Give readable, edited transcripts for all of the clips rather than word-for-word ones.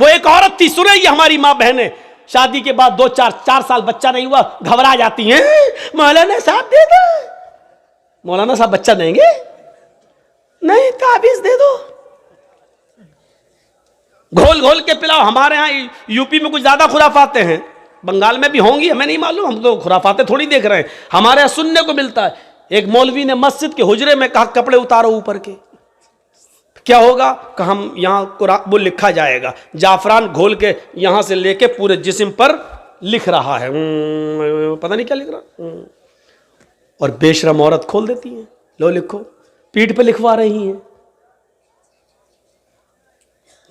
वो एक औरत थी, सुने ये हमारी माँ बहनें, शादी के बाद 2-4 साल बच्चा नहीं हुआ, घबरा जाती हैं, मौलाना साहब दे दो। मौलाना साहब बच्चा देंगे? नहीं, ताबीज दे दो, घोल घोल के पिलाओ। हमारे यहाँ यूपी में कुछ ज्यादा खुराफाते हैं, बंगाल में भी होंगी, हमें नहीं मालूम, हम तो खुराफाते थोड़ी देख रहे हैं। हमारे यहाँ सुनने को मिलता है, एक मौलवी ने मस्जिद के हुजरे में कहा कपड़े उतारो ऊपर के। क्या होगा? कि हम यहाँ वो लिखा जाएगा, जाफरान घोल के यहां से लेके पूरे जिस्म पर लिख रहा है, पता नहीं क्या लिख रहा। और बेशरम औरत खोल देती है, लो लिखो, पीठ पे लिखवा रही हैं।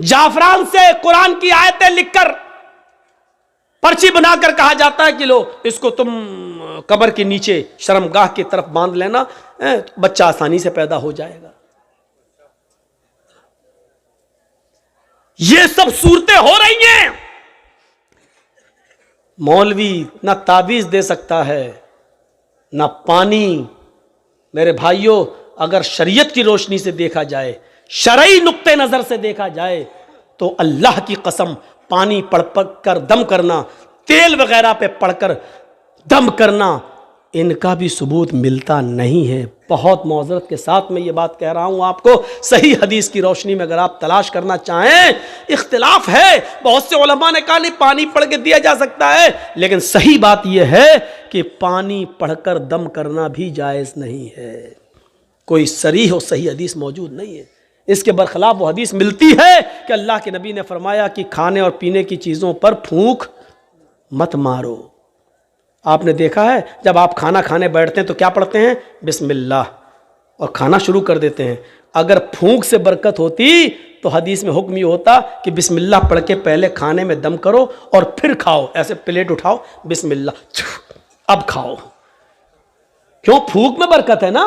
जाफरान से कुरान की आयतें लिखकर पर्ची बनाकर कहा जाता है कि लो इसको तुम कब्र के नीचे शर्मगाह की तरफ बांध लेना, बच्चा आसानी से पैदा हो जाएगा। ये सब सूरतें हो रही हैं। मौलवी ना ताबीज दे सकता है ना पानी। मेरे भाइयों, अगर शरीयत की रोशनी से देखा जाए, शरई नुक्ते नजर से देखा जाए, तो अल्लाह की कसम पानी पढ़ कर दम करना, तेल वगैरह पे पढ़कर दम करना, इनका भी सबूत मिलता नहीं है। बहुत मौजरत के साथ मैं ये बात कह रहा हूं आपको, सही हदीस की रोशनी में अगर आप तलाश करना चाहें, इख्तिलाफ है, बहुत से उलमा ने कहा नहीं पानी पढ़ के दिया जा सकता है, लेकिन सही बात यह है कि पानी पढ़कर दम करना भी जायज़ नहीं है। कोई सरीह और सही हदीस मौजूद नहीं है। इसके बरखिलाफ वो हदीस मिलती है कि अल्लाह के नबी ने फरमाया कि खाने और पीने की चीज़ों पर फूंक मत मारो। आपने देखा है जब आप खाना खाने बैठते हैं तो क्या पढ़ते हैं? बिस्मिल्लाह, और खाना शुरू कर देते हैं। अगर फूंक से बरकत होती तो हदीस में हुक्म ये होता कि बिस्मिल्लाह पढ़ के पहले खाने में दम करो और फिर खाओ। ऐसे प्लेट उठाओ, बिस्मिल्लाह, अब खाओ। क्यों? फूंक में बरकत है ना,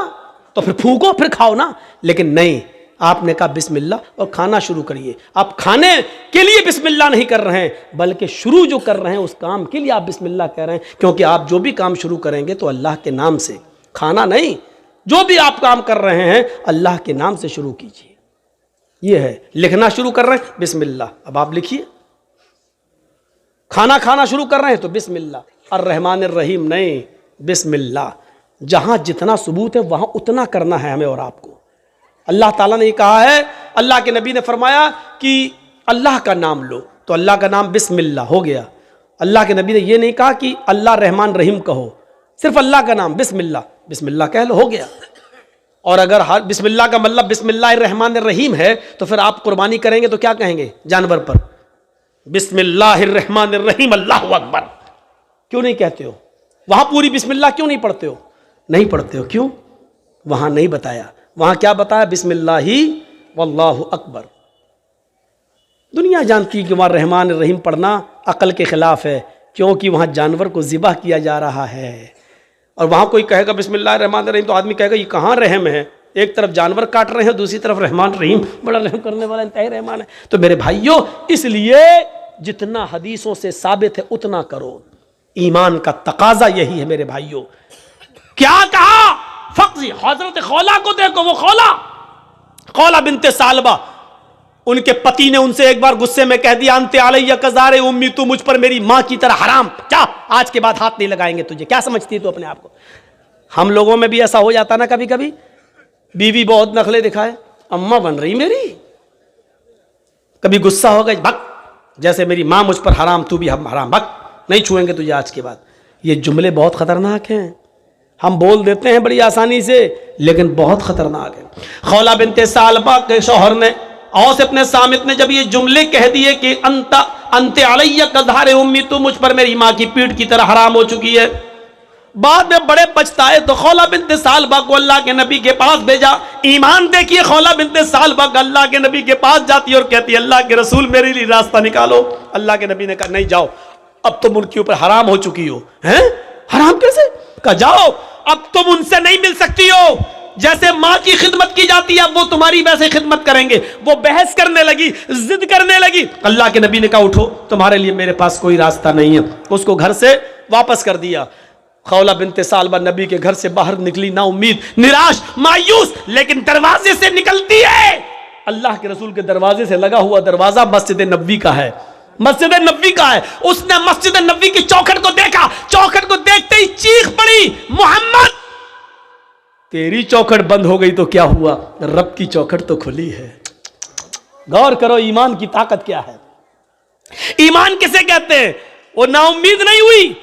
तो फिर फूंको फिर खाओ ना। लेकिन नहीं, आपने कहा बिस्मिल्लाह और खाना शुरू करिए। आप खाने के लिए बिस्मिल्लाह नहीं कर रहे हैं, बल्कि शुरू जो कर रहे हैं उस काम के लिए आप बिस्मिल्लाह कह रहे हैं, क्योंकि आप जो भी काम शुरू करेंगे तो अल्लाह के नाम से, खाना नहीं, जो भी आप काम कर रहे हैं अल्लाह के नाम से शुरू कीजिए। यह है, लिखना शुरू कर रहे हैं बिस्मिल्लाह, अब आप लिखिए। खाना शुरू कर रहे हैं तो बिस्मिल्लाह अर्रहमान अर्रहीम नहीं, बिस्मिल्लाह। जहां जितना सबूत है वहां उतना करना है हमें और आपको। अल्लाह ताला ने कहा है, अल्लाह के नबी ने फरमाया कि अल्लाह का नाम लो, तो अल्लाह का नाम बिस्मिल्लाह हो गया। अल्लाह के नबी ने यह नहीं कहा कि अल्लाह रहमान रहीम कहो, सिर्फ अल्लाह का नाम बिस्मिल्लाह, बिस्मिल्लाह कह लो, हो गया। और अगर हर बिस्मिल्लाह का मतलब बिस्मिल्लाह रहमान रहीम है तो फिर आप कुर्बानी करेंगे तो क्या कहेंगे जानवर पर? बिस्मिल्लाह रहमान रहीम अल्लाहु अकबर क्यों नहीं कहते हो? वहां पूरी बिस्मिल्लाह क्यों नहीं पढ़ते हो? नहीं पढ़ते हो, क्यों? वहां नहीं बताया। वहां क्या बताया? बिस्मिल्लाही वल्लाहु अकबर। दुनिया जानती है कि वहां रहमान रहीम पढ़ना अकल के खिलाफ है, क्योंकि वहां जानवर को ज़िबह किया जा रहा है। और वहां कोई कहेगा बिस्मिल्लाह रहमान रहीम तो आदमी कहेगा ये कहाँ रहम है? एक तरफ जानवर काट रहे हैं, दूसरी तरफ रहमान रहीम, बड़ा रहम करने वाला इंतहा रहमान है। तो मेरे भाइयों, इसलिए जितना हदीसों से साबित है उतना करो। ईमान का तकाजा यही है मेरे भाइयों। क्या कहा? फक्जी हजरत खौला को देखो, वो खौला बिनते सालबा, उनके पति ने उनसे एक बार गुस्से में कह दिया, अंते अलैया कज़ारे उम्मी, तू मुझ पर मेरी मां की तरह हराम, क्या आज के बाद हाथ नहीं लगाएंगे तुझे। क्या समझती है तू अपने आप को? हम लोगों में भी ऐसा हो जाता ना कभी कभी, बीवी बहुत नखले दिखाए, अम्मा बन रही मेरी, कभी गुस्सा हो गई, भक जैसे मेरी मां मुझ पर हराम तू भी हम हराम, भक नहीं छुएंगे तुझे आज के बाद। ये जुमले बहुत खतरनाक हैं, हम बोल देते हैं बड़ी आसानी से, लेकिन बहुत खतरनाक है। खौला बिनते सालबा के शौहर ने औस अपने सामित ने जब ये जुमले कह दिए कि अंते अलैया कज़ारे उम्मी, तू मुझ पर मेरी माँ की पीठ की तरह हराम हो चुकी है, बाद में बड़े पछताए तो खौला बिनते सालबा को अल्लाह के नबी के पास भेजा। ईमान देखिए, खौला बिनते सालबा अल्लाह के नबी के पास जाती और कहती अल्लाह के रसूल मेरे लिए रास्ता निकालो। अल्लाह के नबी ने कहा नहीं जाओ, अब तुम उनके ऊपर हराम हो चुकी हो। हैं? हराम कैसे? कहा जाओ, अब तुम उनसे नहीं मिल सकती हो। जैसे माँ की खिदमत की जाती है, अब वो तुम्हारी वैसे खिदमत करेंगे। वो बहस करने लगी, जिद करने लगी। अल्लाह के नबी ने कहा उठो, तुम्हारे लिए मेरे पास कोई रास्ता नहीं है। उसको घर से वापस कर दिया। खौला बिनते सालबा नबी के घर से बाहर निकली, ना उम्मीद, निराश, मायूस, लेकिन दरवाजे से निकलती है अल्लाह के रसूल के दरवाजे से लगा हुआ दरवाजा मस्जिद नबवी का है, मस्जिद नबवी का है। उसने मस्जिद नबवी की चौखट को देखा, चौखट को देखते ही चीख पड़ी, मोहम्मद तेरी चौखट बंद हो गई तो क्या हुआ, रब की चौखट तो खुली है। गौर करो ईमान की ताकत क्या है। ईमान किसे कहते हैं? वो नाउम्मीद नहीं हुई।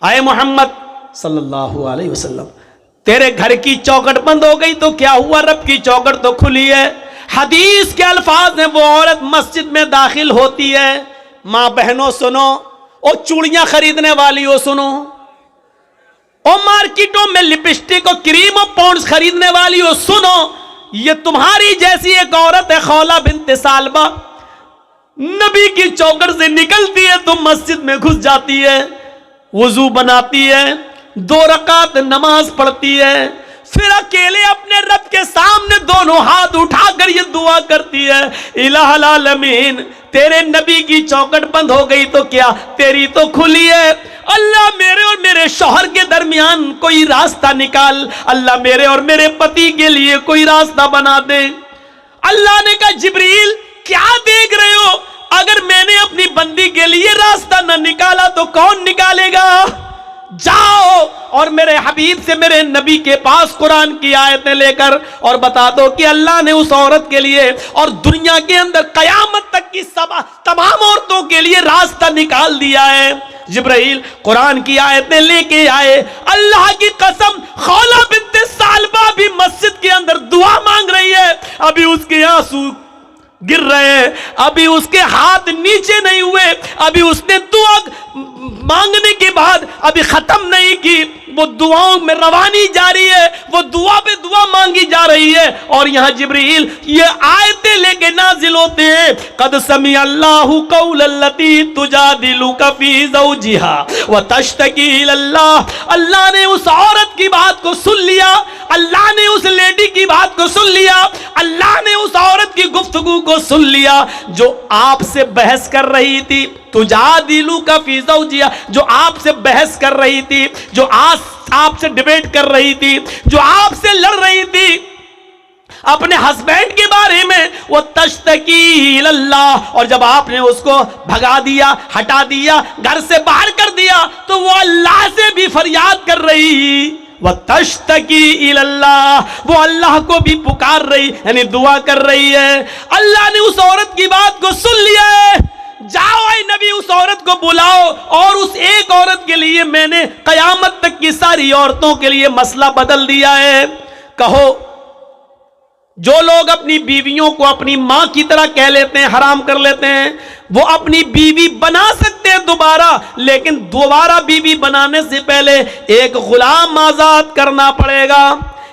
आए मोहम्मद सल्लल्लाहु अलैहि वसल्लम, तेरे घर की चौखट बंद हो गई तो क्या हुआ, रब की चौखट तो खुली है। हदीस के अल्फाज हैं, वो औरत मस्जिद में दाखिल होती है, मां बहनों सुनो, और चूड़ियां खरीदने वाली हो सुनो, और मार्केटों में लिपस्टिक और क्रीम और पाउंड्स खरीदने वाली हो सुनो, ये तुम्हारी जैसी एक औरत है खौला बिन्त सालबा, नबी की चौखट से निकलती है तो मस्जिद में घुस जाती है, वुजू बनाती है, 2 रकात नमाज पढ़ती है, फिर अकेले अपने रब के सामने दोनों हाथ उठाकर ये दुआ करती है, इलाहुल आलमीन तेरे नबी की चौखट बंद हो गई तो क्या, तेरी तो खुली है। अल्लाह मेरे और मेरे शौहर के दरमियान कोई रास्ता निकाल, अल्लाह मेरे और मेरे पति के लिए कोई रास्ता बना दे। अल्लाह ने कहा जिब्रील क्या देख रहे हो, अगर मैंने अपनी बंदी के लिए रास्ता न निकाला तो कौन निकालेगा। जाओ और मेरे हबीब से, मेरे नबी के पास कुरान की आयतें लेकर और बता दो कि अल्लाह ने उस औरत के लिए और दुनिया के अंदर कयामत तक की तमाम औरतों के लिए रास्ता निकाल दिया है। जिब्राइल कुरान की आयतें लेके आए। अल्लाह की कसम खौला बिन्त सालबा भी मस्जिद के अंदर दुआ मांग रही है, अभी उसके आंसू गिर रहे हैं, अभी उसके हाथ नीचे नहीं हुए, अभी उसने दुआ मांगने के बाद अभी खत्म नहीं की, वो दुआओं में रवानी जारी है, वो दुआ पे दुआ मांगी जा रही है। और यहाँ जिब्रील ये आयतें लेके नाजिल होते हैं, कद समी अल्लाहु कौलल्लती तुजादिलुका फी ज़ौजिहा व तश्तकी इलल्लाह। अल्लाह ने उस औरत की बात को सुन लिया, अल्लाह ने उस लेडी की बात को सुन लिया, अल्लाह ने उस औरत की गुफ्तगू को सुन लिया जो आपसे बहस कर रही थी, तुजादिलुका फी ज़ौजिहा, जो आपसे बहस कर रही थी, जो आपसे डिबेट कर रही थी, जो आपसे लड़ रही थी अपने हस्बैंड के बारे में, वो तश्तकी इलल्लाह। और जब आपने उसको भगा दिया, हटा दिया, घर से बाहर कर दिया, तो वो अल्लाह से भी फरियाद कर रही, वह तश्तकी इलल्लाह, वो अल्लाह को भी पुकार रही, यानी दुआ कर रही है। अल्लाह ने उस औरत की बात को सुन लिया है। जाओ ऐ नबी उस औरत को बुलाओ, और उस एक औरत के लिए मैंने कयामत तक की सारी औरतों के लिए मसला बदल दिया है। कहो जो लोग अपनी बीवियों को अपनी मां की तरह कह लेते हैं, हराम कर लेते हैं, वो अपनी बीवी बना सकते हैं दोबारा, लेकिन दोबारा बीवी बनाने से पहले एक गुलाम आजाद करना पड़ेगा।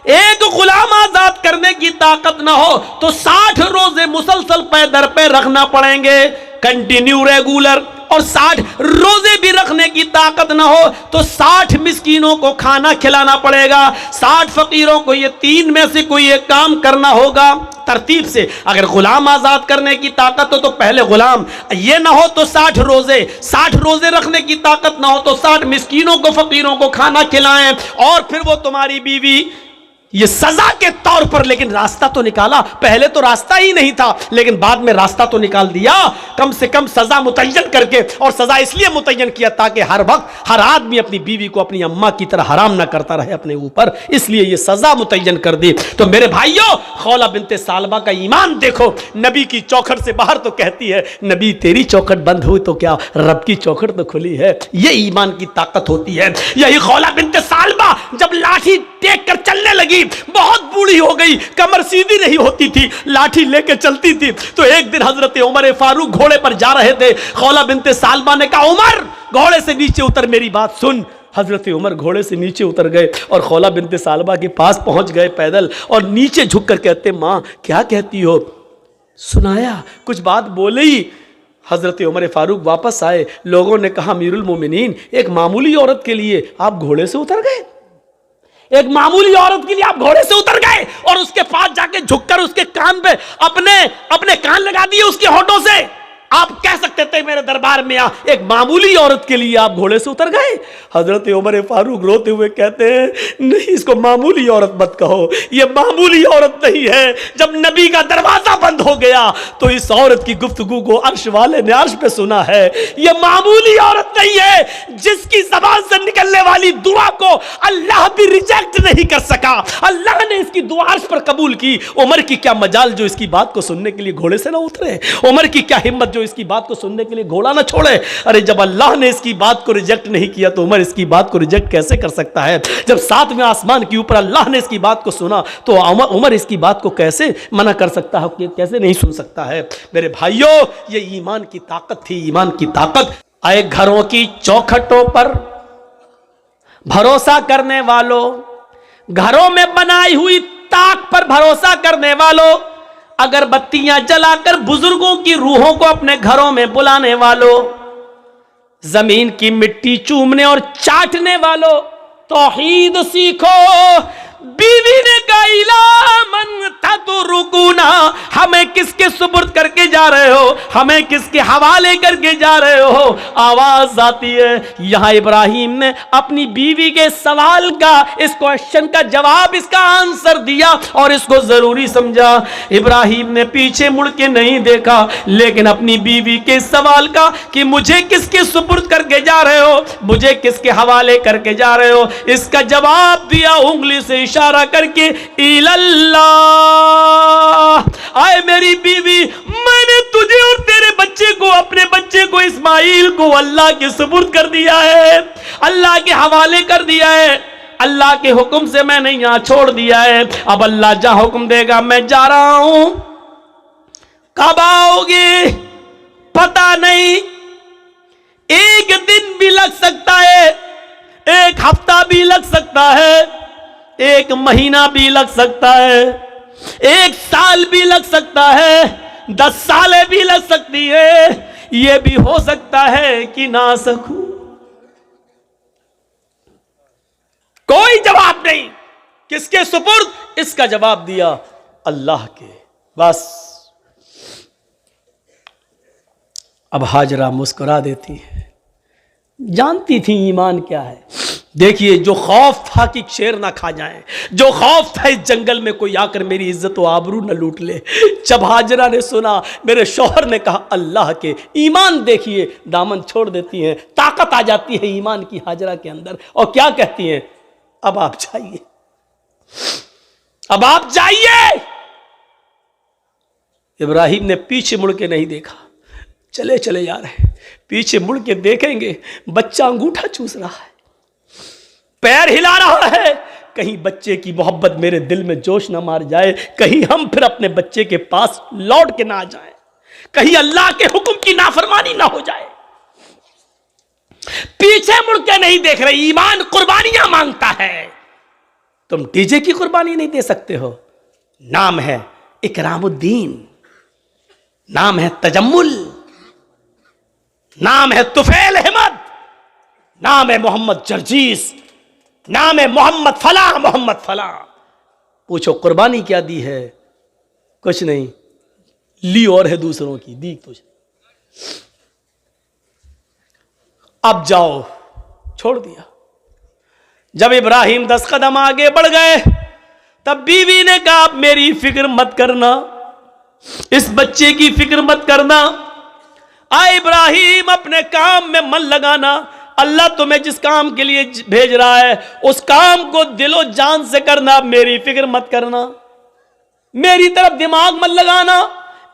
एक गुलाम आजाद करने की ताकत ना हो तो 60 रोजे मुसलसल पे दर पे रखना पड़ेंगे, कंटिन्यू रेगुलर। और 60 रोजे भी रखने की ताकत ना हो तो 60 मिस्कीनों को खाना खिलाना पड़ेगा, 60 फकीरों को ये 3 में से कोई एक काम करना होगा तरतीब से। अगर गुलाम आजाद करने की ताकत हो तो पहले गुलाम, ये ना हो तो 60 रोजे रखने की ताकत ना हो तो 60 मिस्कीनों को, फकीरों को खाना खिलाएं, और फिर वो तुम्हारी बीवी। ये सजा के तौर पर, लेकिन रास्ता तो निकाला। पहले तो रास्ता ही नहीं था, लेकिन बाद में रास्ता तो निकाल दिया, कम से कम सजा मुतय्यन करके। और सजा इसलिए मुतय्यन किया ताकि हर वक्त हर आदमी अपनी बीवी को अपनी अम्मा की तरह हराम ना करता रहे अपने ऊपर, इसलिए ये सजा मुतय्यन कर दी। तो मेरे भाइयों, खौला बिन्ते सालबा का ईमान देखो, नबी की चौखट से बाहर तो कहती है नबी तेरी चौखट बंद हुई तो क्या, रब की चौखट तो खुली है। ये ईमान की ताकत होती है। यही खौला बिन्ते सालबा जब लाठी टेक कर चलने लगी, बहुत बूढ़ी हो गई, कमर सीधी नहीं होती थी, लाठी लेके चलती थी, तो एक दिन हजरत उमर फारूक घोड़े पर जा रहे थे। खौला बिन्ते सालबा ने कहा उमर घोड़े से नीचे उतर, मेरी बात सुन। हजरत उमर घोड़े से नीचे उतर गए और खौला बिन्ते सालबा के पास पहुंच गए पैदल, और नीचे झुककर कहते मां क्या कहती हो, सुनाया कुछ बात बोले ही। हजरत उमर फारूक वापस आए, लोगों ने कहा अमीरुल मोमिनीन, एक मामूली औरत के लिए आप घोड़े से उतर गए, एक मामूली औरत के लिए आप घोड़े से उतर गए, और उसके पास जाके झुककर उसके कान पे अपने कान लगा दिए उसके होठों से। आप कह सकते सकते थे मेरे दरबार में आ, एक मामूली औरत के लिए आप घोड़े से उतर गए। हजरत उमर फारूक रोते हुए कहते हैं नहीं, इसको मामूली औरत मत कहो, ये मामूली औरत नहीं है। जब नबी का दरवाजा बंद हो गया तो इस औरत की गुफ्तगू को अर्श वाले ने अर्श पे सुना है। ये मामूली औरत नहीं है जिसकी ज़बान से निकलने वाली दुआ को अल्लाह भी रिजेक्ट नहीं कर सका। अल्लाह ने इसकी दुआ अर्श पर कबूल की। उमर की क्या मजाल जो इसकी बात को सुनने के लिए घोड़े से ना उतरे, उमर की क्या हिम्मत जो इसकी बात को सुनने के लिए घोड़ा ना छोड़े। अरे जब अल्लाह ने इसकी बात को रिजेक्ट नहीं किया तो उमर इसकी बात को रिजेक्ट कैसे कर सकता है। जब सातवें आसमान के ऊपर अल्लाह ने इसकी बात को सुना तो उमर इसकी बात को कैसे मना कर सकता है, कैसे नहीं सुन सकता है। मेरे भाइयों, ये ईमान की ताकत थी, ईमान की ताकत। आए घरों की चौखटों पर भरोसा करने वालों, घरों में बनाई हुई ताक पर भरोसा करने वालों, अगरबत्तियां जलाकर बुजुर्गों की रूहों को अपने घरों में बुलाने वालों, जमीन की मिट्टी चूमने और चाटने वालों, तौहीद सीखो। बीवी ने कहा इला मन ततरुकुना, हमें किसके सुपुर्द करके जा रहे हो, हमें किसके हवाले करके जा रहे हो। आवाज आती है। यहां इब्राहिम ने अपनी बीवी के सवाल का, इस क्वेश्चन का जवाब, इसका आंसर दिया और इसको जरूरी समझा। इब्राहिम ने पीछे मुड़ के नहीं देखा, लेकिन अपनी बीवी के सवाल का कि मुझे किसके सुपुर्द करके जा रहे हो, मुझे किसके हवाले करके जा रहे हो, इसका जवाब दिया उंगली से इशारा करके इल्लल्लाह। आए मेरी बीवी, मैंने तुझे और तेरे बच्चे को, अपने बच्चे को इस्माइल को अल्लाह के सुपुर्द कर दिया है, अल्लाह के हवाले कर दिया है। अल्लाह के हुक्म से मैंने यहां छोड़ दिया है। अब अल्लाह जहां हुक्म देगा मैं जा रहा हूं। कब आओगे पता नहीं, एक दिन भी लग सकता है, एक हफ्ता भी लग सकता है, एक महीना भी लग सकता है, एक साल भी लग सकता है, 10 सालें भी लग सकती है, यह भी हो सकता है कि ना सकूं। कोई जवाब नहीं। किसके सुपुर्द? इसका जवाब दिया अल्लाह के। बस अब हाजरा मुस्कुरा देती है, जानती थी ईमान क्या है। देखिए, जो खौफ था कि शेर ना खा जाए, जो खौफ था इस जंगल में कोई आकर मेरी इज्जत व आबरू न लूट ले, जब हाजरा ने सुना, मेरे शौहर ने कहा अल्लाह के। ईमान देखिए, दामन छोड़ देती हैं, ताकत आ जाती है ईमान की हाजरा के अंदर। और क्या कहती हैं, अब आप जाइए, अब आप जाइए। इब्राहिम ने पीछे मुड़ के नहीं देखा, चले चले जा रहे। पीछे मुड़ के देखेंगे, बच्चा अंगूठा चूस रहा है, पैर हिला रहा है। कहीं बच्चे की मोहब्बत मेरे दिल में जोश ना मार जाए, कहीं हम फिर अपने बच्चे के पास लौट के ना आ जाए, कहीं अल्लाह के हुक्म की नाफरमानी ना हो जाए। पीछे मुड़ के नहीं देख रहे। ईमान कुर्बानियां मांगता है। तुम डीजे की कुर्बानी नहीं दे सकते हो। नाम है इकरामुद्दीन, नाम है तजम्मुल, नाम है तुफैल अहमद, नाम है मोहम्मद जर्जीस, नाम है मोहम्मद फला, मोहम्मद फला। पूछो कुर्बानी क्या दी है? कुछ नहीं, ली और है दूसरों की, दी तुझे। अब जाओ, छोड़ दिया। जब इब्राहिम 10 कदम आगे बढ़ गए, तब बीवी ने कहा आप मेरी फिक्र मत करना, इस बच्चे की फिक्र मत करना। आए इब्राहिम, अपने काम में मन लगाना। अल्लाह तुम्हें जिस काम के लिए भेज रहा है उस काम को दिलो जान से करना, मेरी फिक्र मत करना, मेरी तरफ दिमाग मत लगाना,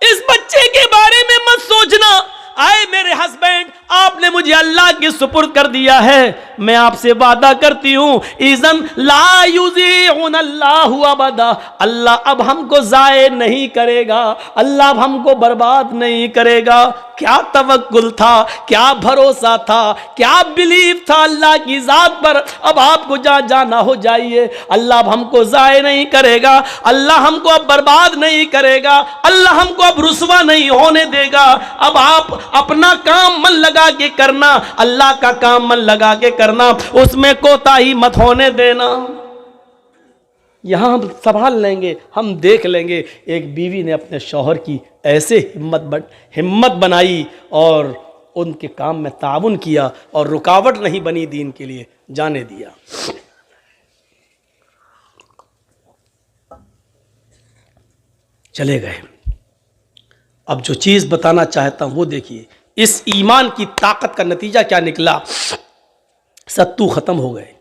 इस बच्चे के बारे में मत सोचना। आए मेरे हस्बैंड, आपने मुझे अल्लाह के सुपुर्द कर दिया है, मैं आपसे वादा करती हूं, इज़न ला युज़ीउन अल्लाहु अबदा, अल्लाह अब हमको ज़ाये नहीं करेगा, अल्लाह अब हमको बर्बाद नहीं करेगा। क्या तवक्कुल था, क्या भरोसा था, क्या बिलीव था अल्लाह की ज़ात पर। अब आपको जहाँ जाना हो जाइए, अल्लाह अब हमको ज़ाये नहीं करेगा, अल्लाह हमको अब बर्बाद नहीं करेगा, अल्लाह हमको अब रुसवा नहीं होने देगा। अब आप अपना काम मन लगा के करना, अल्लाह का काम मन लगा के करना, उसमें कोताही मत होने देना। यहाँ हम संभाल लेंगे, हम देख लेंगे। एक बीवी ने अपने शौहर की ऐसे हिम्मत बनाई और उनके काम में ताउन किया और रुकावट नहीं बनी, दीन के लिए जाने दिया। चले गए। अब जो चीज बताना चाहता हूं वो देखिए, इस ईमान की ताकत का नतीजा क्या निकला। सत्तू खत्म हो गए,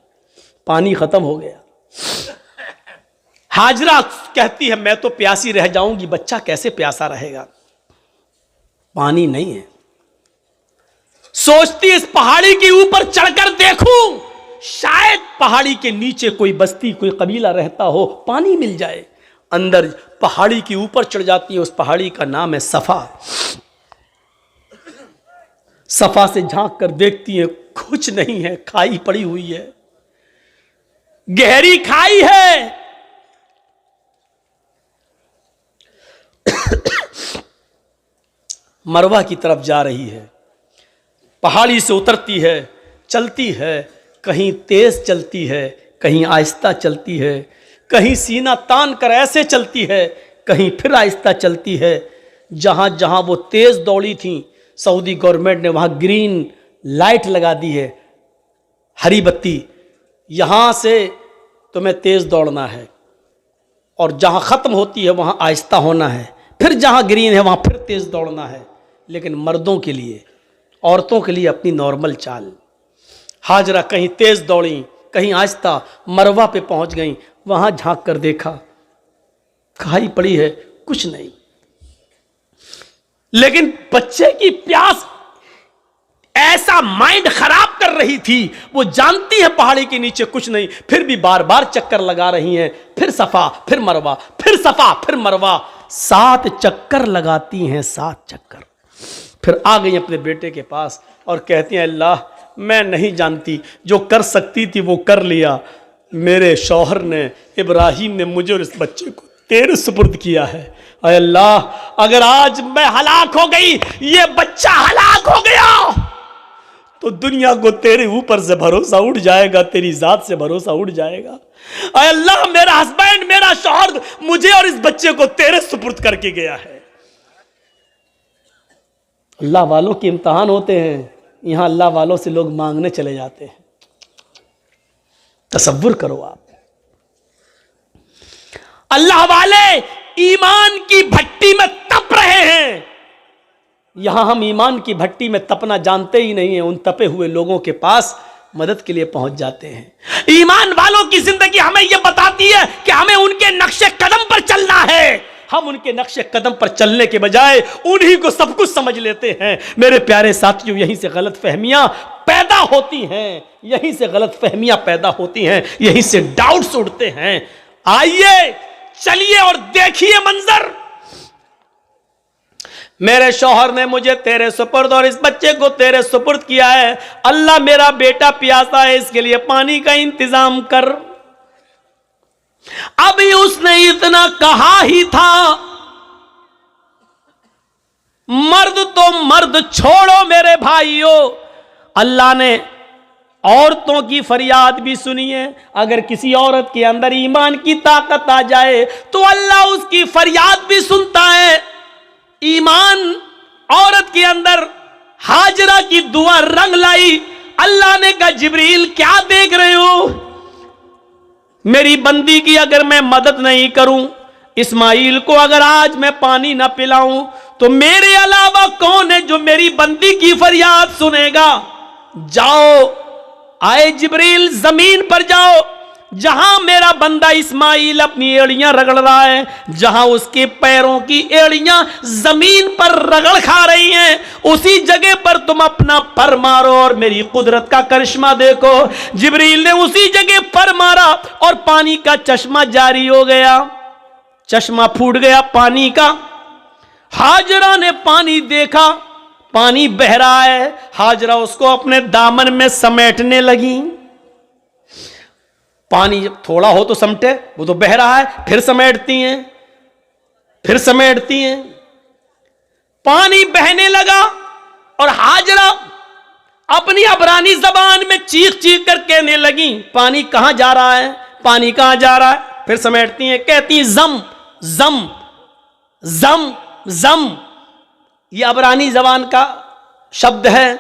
पानी खत्म हो गया। हाजरा कहती है मैं तो प्यासी रह जाऊंगी, बच्चा कैसे प्यासा रहेगा, पानी नहीं है। सोचती इस पहाड़ी के ऊपर चढ़कर देखूं, शायद पहाड़ी के नीचे कोई बस्ती, कोई कबीला रहता हो, पानी मिल जाए। अंदर पहाड़ी के ऊपर चढ़ जाती है। उस पहाड़ी का नाम है सफा। सफा से झांक कर देखती है, कुछ नहीं है, खाई पड़ी हुई है, गहरी खाई है। मरवा की तरफ जा रही है, पहाड़ी से उतरती है, चलती है, कहीं तेज चलती है, कहीं आहिस्ता चलती है, कहीं सीना तान कर ऐसे चलती है, कहीं फिर आहिस्ता चलती है। जहां जहां वो तेज दौड़ी थी, सऊदी गवर्नमेंट ने वहां ग्रीन लाइट लगा दी है, हरी बत्ती, यहां से तुम्हें तेज दौड़ना है और जहां खत्म होती है वहां आहिस्ता होना है, फिर जहां ग्रीन है वहां फिर तेज दौड़ना है। लेकिन मर्दों के लिए, औरतों के लिए अपनी नॉर्मल चाल। हाजरा कहीं तेज दौड़ी, कहीं आहिस्ता, मरवा पे पहुंच गई। वहां झांक कर देखा, खाई पड़ी है, कुछ नहीं। लेकिन बच्चे की प्यास ऐसा माइंड खराब कर रही थी, वो जानती है पहाड़ी के नीचे कुछ नहीं, फिर भी बार बार चक्कर लगा रही हैं। फिर सफा, फिर मरवा, फिर सफा, फिर मरवा, 7 चक्कर लगाती हैं, 7 चक्कर। फिर आ गई अपने बेटे के पास और कहती हैं अल्लाह, मैं नहीं जानती, जो कर सकती थी वो कर लिया। मेरे शौहर ने, इब्राहिम ने मुझे और इस बच्चे को तेरे सुपुर्द किया है। अय अल्लाह, अगर आज मैं हलाक हो गई, ये बच्चा हलाक हो गया, तो दुनिया को तेरे ऊपर से भरोसा उठ जाएगा, तेरी जात से भरोसा उठ जाएगा। अय अल्लाह, मेरा हस्बैंड, मेरा शौहर मुझे और इस बच्चे को तेरे सुपुर्द करके गया है। अल्लाह वालों के इम्तिहान होते हैं, यहां अल्लाह वालों से लोग मांगने चले जाते हैं। तसव्वुर करो आप, अल्लाह वाले ईमान की भट्टी में तप रहे हैं। यहां हम ईमान की भट्टी में तपना जानते ही नहीं है, उन तपे हुए लोगों के पास मदद के लिए पहुंच जाते हैं। ईमान वालों की जिंदगी हमें यह बताती है कि हमें उनके नक्शे कदम पर चलना है। हम उनके नक्शे कदम पर चलने के बजाय उन्हीं को सब कुछ समझ लेते हैं। मेरे प्यारे साथियों, यहीं से गलत फहमियां पैदा होती हैं, यहीं से गलत फहमियां पैदा होती हैं, यहीं से डाउट्स उठते हैं। आइए चलिए और देखिए मंजर। मेरे शौहर ने मुझे तेरे सुपुर्द और इस बच्चे को तेरे सुपुर्द किया है। अल्लाह, मेरा बेटा प्यासा है, इसके लिए पानी का इंतजाम कर। अभी उसने इतना कहा ही था, मर्द तो मर्द छोड़ो मेरे भाइयों, अल्लाह ने औरतों की फरियाद भी सुनी है। अगर किसी औरत के अंदर ईमान की ताकत आ जाए तो अल्लाह उसकी फरियाद भी सुनता है। ईमान औरत के अंदर हाजरा की दुआ रंग लाई। अल्लाह ने कहा, जिब्रील क्या देख रहे हो, मेरी बंदी की अगर मैं मदद नहीं करूं, इस्माइल को अगर आज मैं पानी ना पिलाऊं, तो मेरे अलावा कौन है जो मेरी बंदी की फरियाद सुनेगा। जाओ, आए जिब्रील, जमीन पर जाओ, जहां मेरा बंदा इस्माइल अपनी एड़ियां रगड़ रहा है, जहां उसके पैरों की एड़ियां जमीन पर रगड़ खा रही हैं, उसी जगह पर तुम अपना पर मारो और मेरी कुदरत का करिश्मा देखो। जिब्रील ने उसी जगह पर मारा और पानी का चश्मा जारी हो गया, चश्मा फूट गया पानी का। हाजरा ने पानी देखा, पानी बह रहा है। हाजरा उसको अपने दामन में समेटने लगी। पानी जब थोड़ा हो तो समटे, वो तो बह रहा है, फिर समेटती हैं, फिर समेटती हैं। पानी बहने लगा और हाजरा अपनी अबरानी जबान में चीख चीख कर कहने लगी, पानी कहां जा रहा है, पानी कहां जा रहा है। फिर समेटती हैं, कहती जम जम जम जम। ये अबरानी जबान का शब्द है,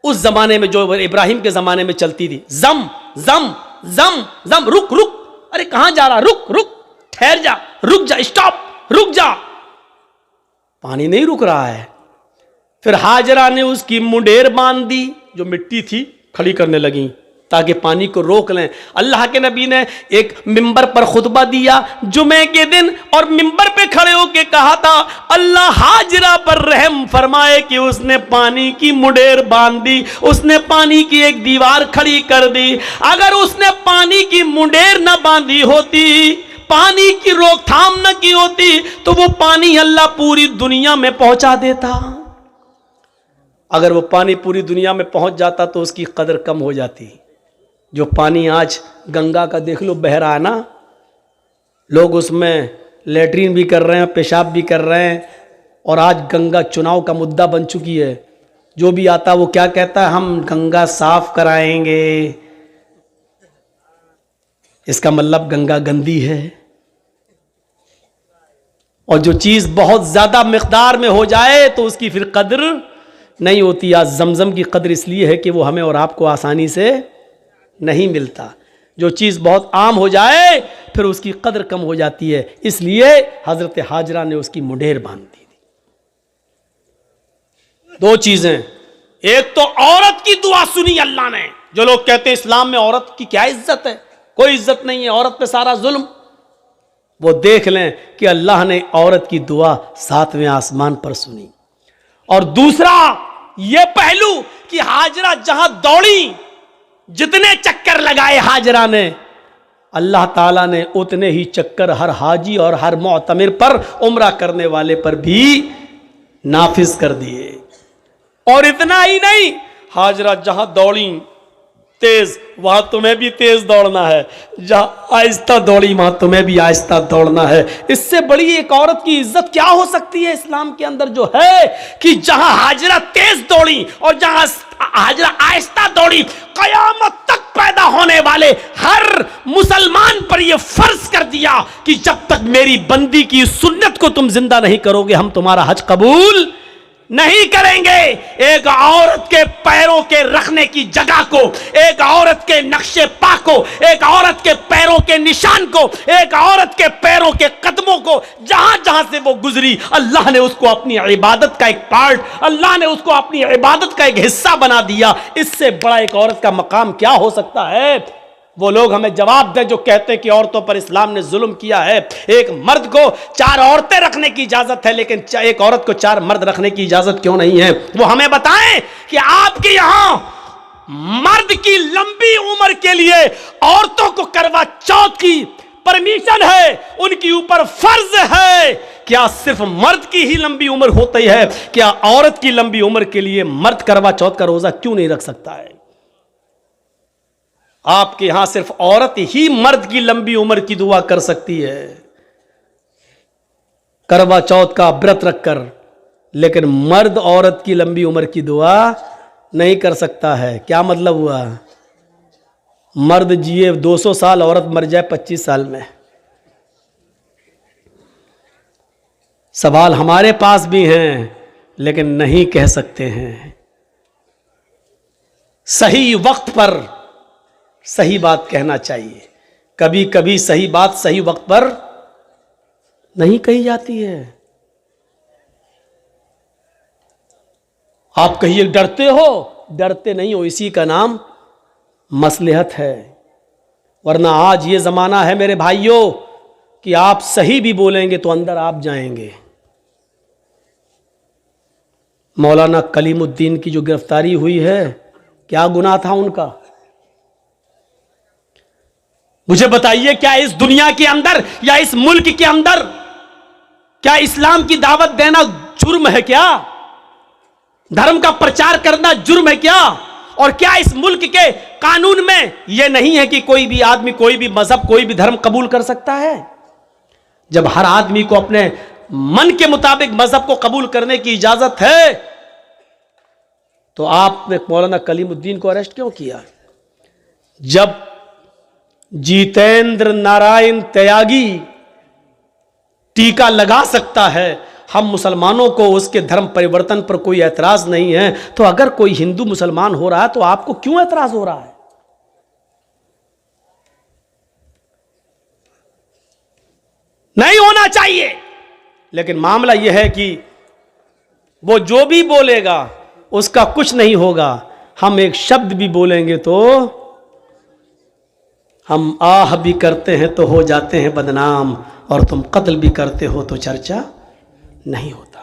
उस जमाने में जो इब्राहिम के जमाने में चलती थी। जम जम जम जम, रुक रुक, अरे कहां जा रहा, रुक रुक, ठहर जा, रुक जा, स्टॉप, रुक जा। पानी नहीं रुक रहा है। फिर हाजरा ने उसकी मुंडेर बांध दी, जो मिट्टी थी खड़ी करने लगी ताकि पानी को रोक लें। अल्लाह के नबी ने एक मिंबर पर खुतबा दिया जुमे के दिन, और मिंबर पे खड़े होकर कहा था, अल्लाह हाजरा पर रहम फरमाए कि उसने पानी की मुंडेर बांध दी, उसने पानी की एक दीवार खड़ी कर दी। अगर उसने पानी की मुंडेर न बांधी होती, पानी की रोकथाम न की होती, तो वो पानी अल्लाह पूरी दुनिया में पहुंचा देता। अगर वो पानी पूरी दुनिया में पहुंच जाता तो उसकी कदर कम हो जाती। जो पानी आज गंगा का देख लो बह रहा है ना, लोग उसमें लेटरिन भी कर रहे हैं, पेशाब भी कर रहे हैं, और आज गंगा चुनाव का मुद्दा बन चुकी है। जो भी आता वो क्या कहता है, हम गंगा साफ कराएंगे। इसका मतलब गंगा गंदी है। और जो चीज बहुत ज्यादा मिकदार में हो जाए तो उसकी फिर कदर नहीं होती। आज जमजम की कदर इसलिए है कि वो हमें और आपको आसानी से नहीं मिलता। जो चीज बहुत आम हो जाए फिर उसकी कदर कम हो जाती है, इसलिए हजरत हाजरा ने उसकी मुंडेर बांध दी। दो चीजें, एक तो औरत की दुआ सुनी अल्लाह ने। जो लोग कहते हैं इस्लाम में औरत की क्या इज्जत है, कोई इज्जत नहीं है, औरत पे सारा जुल्म, वो देख लें कि अल्लाह ने औरत की दुआ 7वें आसमान पर सुनी। और दूसरा ये पहलू कि हाजरा जहां दौड़ी, जितने चक्कर लगाए हाजरा ने, अल्लाह ताला ने उतने ही चक्कर हर हाजी और हर मुअतमिर पर, उम्रा करने वाले पर भी नाफिज कर दिए। और इतना ही नहीं, हाजरा जहां दौड़ी तेज, वहां तुम्हें भी तेज दौड़ना है। जहां आहिस्ता दौड़ी वहां तुम्हें भी आहिस्ता दौड़ना है। इससे बड़ी एक औरत की इज्जत क्या हो सकती है इस्लाम के अंदर, जो है कि जहां हाजरा तेज दौड़ी और जहां हाजरा आहिस्ता दौड़ी, कयामत तक पैदा होने वाले हर मुसलमान पर यह फर्ज कर दिया कि जब तक मेरी बंदी की सुन्नत को तुम जिंदा नहीं करोगे, हम तुम्हारा हज कबूल नहीं करेंगे। एक औरत के पैरों के रखने की जगह को, एक औरत के नक्शे पा को, एक औरत के पैरों के निशान को, एक औरत के पैरों के कदमों को, जहां जहां से वो गुजरी, अल्लाह ने उसको अपनी इबादत का एक पार्ट, अल्लाह ने उसको अपनी इबादत का एक हिस्सा बना दिया। इससे बड़ा एक औरत का मकाम क्या हो सकता है। वो लोग हमें जवाब दें जो कहते हैं कि औरतों पर इस्लाम ने जुल्म किया है। एक मर्द को 4 औरतें रखने की इजाजत है, लेकिन एक औरत को 4 मर्द रखने की इजाजत क्यों नहीं है। वो हमें बताएं कि आपके यहां मर्द की लंबी उम्र के लिए औरतों को करवा चौथ की परमिशन है, उनके ऊपर फर्ज है। क्या सिर्फ मर्द की ही लंबी उम्र होती है? क्या औरत की लंबी उम्र के लिए मर्द करवा चौथ का रोजा क्यों नहीं रख सकता है? आपके यहां सिर्फ औरत ही मर्द की लंबी उम्र की दुआ कर सकती है, करवा चौथ का व्रत रखकर, लेकिन मर्द औरत की लंबी उम्र की दुआ नहीं कर सकता है। क्या मतलब हुआ? मर्द जिए 200 साल, औरत मर जाए 25 साल में। सवाल हमारे पास भी हैं, लेकिन नहीं कह सकते हैं। सही वक्त पर सही बात कहना चाहिए। कभी कभी सही बात सही वक्त पर नहीं कही जाती है। आप कहिए डरते हो, डरते नहीं हो, इसी का नाम मसलहत है। वरना आज ये जमाना है मेरे भाइयों कि आप सही भी बोलेंगे तो अंदर आप जाएंगे। मौलाना कलीमुद्दीन की जो गिरफ्तारी हुई है, क्या गुनाह था उनका? मुझे बताइए, क्या इस दुनिया के अंदर या इस मुल्क के अंदर क्या इस्लाम की दावत देना जुर्म है? क्या धर्म का प्रचार करना जुर्म है क्या? और क्या इस मुल्क के कानून में यह नहीं है कि कोई भी आदमी कोई भी मजहब कोई भी धर्म कबूल कर सकता है? जब हर आदमी को अपने मन के मुताबिक मजहब को कबूल करने की इजाजत है, तो आपने मौलाना कलीमुद्दीन को अरेस्ट क्यों किया? जब जितेंद्र नारायण त्यागी टीका लगा सकता है, हम मुसलमानों को उसके धर्म परिवर्तन पर कोई ऐतराज नहीं है, तो अगर कोई हिंदू मुसलमान हो रहा है तो आपको क्यों ऐतराज हो रहा है? नहीं होना चाहिए। लेकिन मामला यह है कि वो जो भी बोलेगा उसका कुछ नहीं होगा। हम एक शब्द भी बोलेंगे तो हम आह भी करते हैं तो हो जाते हैं बदनाम, और तुम कत्ल भी करते हो तो चर्चा नहीं होता।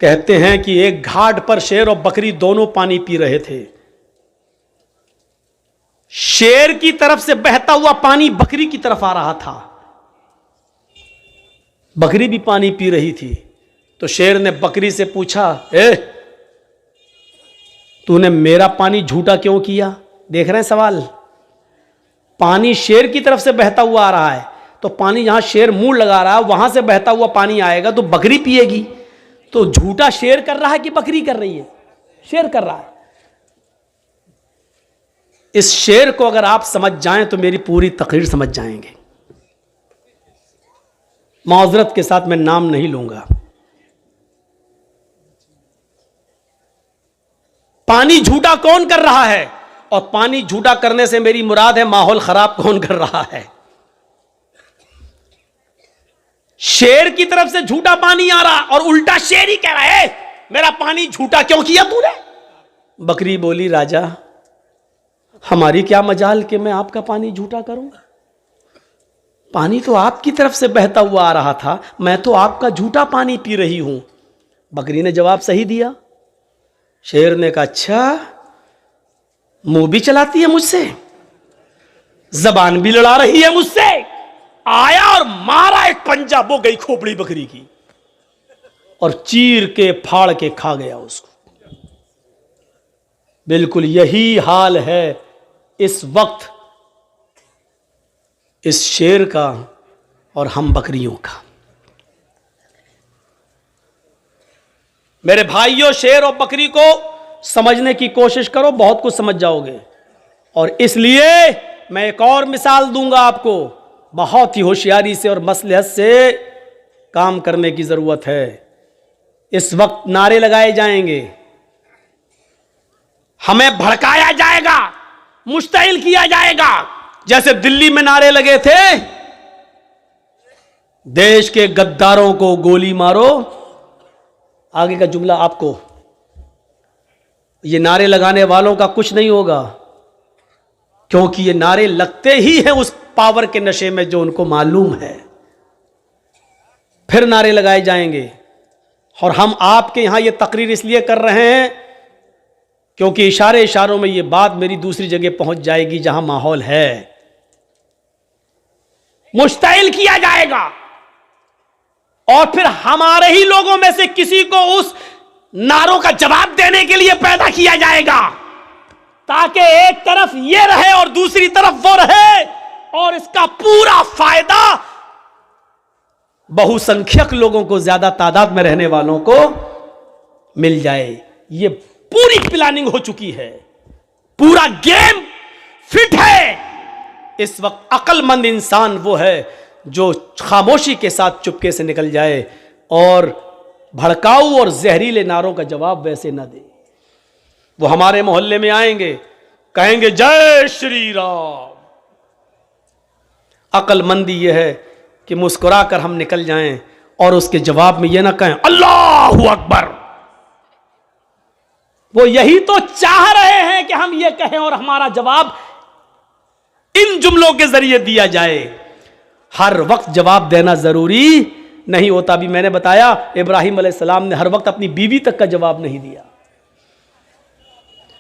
कहते हैं कि एक घाट पर शेर और बकरी दोनों पानी पी रहे थे। शेर की तरफ से बहता हुआ पानी बकरी की तरफ आ रहा था, बकरी भी पानी पी रही थी। तो शेर ने बकरी से पूछा, तूने मेरा पानी झूठा क्यों किया? देख रहे हैं सवाल? पानी शेर की तरफ से बहता हुआ आ रहा है, तो पानी जहां शेर मुंह लगा रहा है वहां से बहता हुआ पानी आएगा तो बकरी पिएगी। तो झूठा शेर कर रहा है कि बकरी कर रही है? शेर कर रहा है। इस शेर को अगर आप समझ जाएं तो मेरी पूरी तकरीर समझ जाएंगे। माजरत के साथ मैं नाम नहीं लूंगा। पानी झूठा कौन कर रहा है? और पानी झूठा करने से मेरी मुराद है माहौल खराब कौन कर रहा है? शेर की तरफ से झूठा पानी आ रहा और उल्टा शेर ही कह रहा है मेरा पानी झूठा क्यों किया तूने? बकरी बोली, राजा हमारी क्या मजाल कि मैं आपका पानी झूठा करूंगा? पानी तो आपकी तरफ से बहता हुआ आ रहा था, मैं तो आपका झूठा पानी पी रही हूं। बकरी ने जवाब सही दिया। शेर ने कहा, अच्छा मुंह भी चलाती है मुझसे, जबान भी लड़ा रही है मुझसे। आया और मारा एक पंजा, वो गई खोपड़ी बकरी की और चीर के फाड़ के खा गया उसको। बिल्कुल यही हाल है इस वक्त इस शेर का और हम बकरियों का। मेरे भाइयों, शेर और बकरी को समझने की कोशिश करो, बहुत कुछ समझ जाओगे। और इसलिए मैं एक और मिसाल दूंगा आपको। बहुत ही होशियारी से और मसलहत से काम करने की जरूरत है। इस वक्त नारे लगाए जाएंगे, हमें भड़काया जाएगा, मुश्तइल किया जाएगा। जैसे दिल्ली में नारे लगे थे, देश के गद्दारों को गोली मारो। आगे का जुमला आपको, ये नारे लगाने वालों का कुछ नहीं होगा, क्योंकि ये नारे लगते ही हैं उस पावर के नशे में जो उनको मालूम है। फिर नारे लगाए जाएंगे। और हम आपके यहां ये तकरीर इसलिए कर रहे हैं क्योंकि इशारों में ये बात मेरी दूसरी जगह पहुंच जाएगी जहां माहौल है। मुश्तइल किया जाएगा और फिर हमारे ही लोगों में से किसी को उस नारों का जवाब देने के लिए पैदा किया जाएगा, ताकि एक तरफ ये रहे और दूसरी तरफ वो रहे, और इसका पूरा फायदा बहुसंख्यक लोगों को, ज्यादा तादाद में रहने वालों को मिल जाए। ये पूरी प्लानिंग हो चुकी है, पूरा गेम फिट है। इस वक्त अक्लमंद इंसान वो है जो खामोशी के साथ चुपके से निकल जाए और भड़काऊ और जहरीले नारों का जवाब वैसे न दे। वो हमारे मोहल्ले में आएंगे, कहेंगे जय श्री राम। अक्लमंदी यह है कि मुस्कुराकर हम निकल जाएं और उसके जवाब में यह ना कहें अल्लाहू अकबर। वो यही तो चाह रहे हैं कि हम ये कहें और हमारा जवाब इन जुमलों के जरिए दिया जाए। हर वक्त जवाब देना जरूरी नहीं होता। भी मैंने बताया इब्राहिम अलैहिस्सलाम ने हर वक्त अपनी बीवी तक का जवाब नहीं दिया।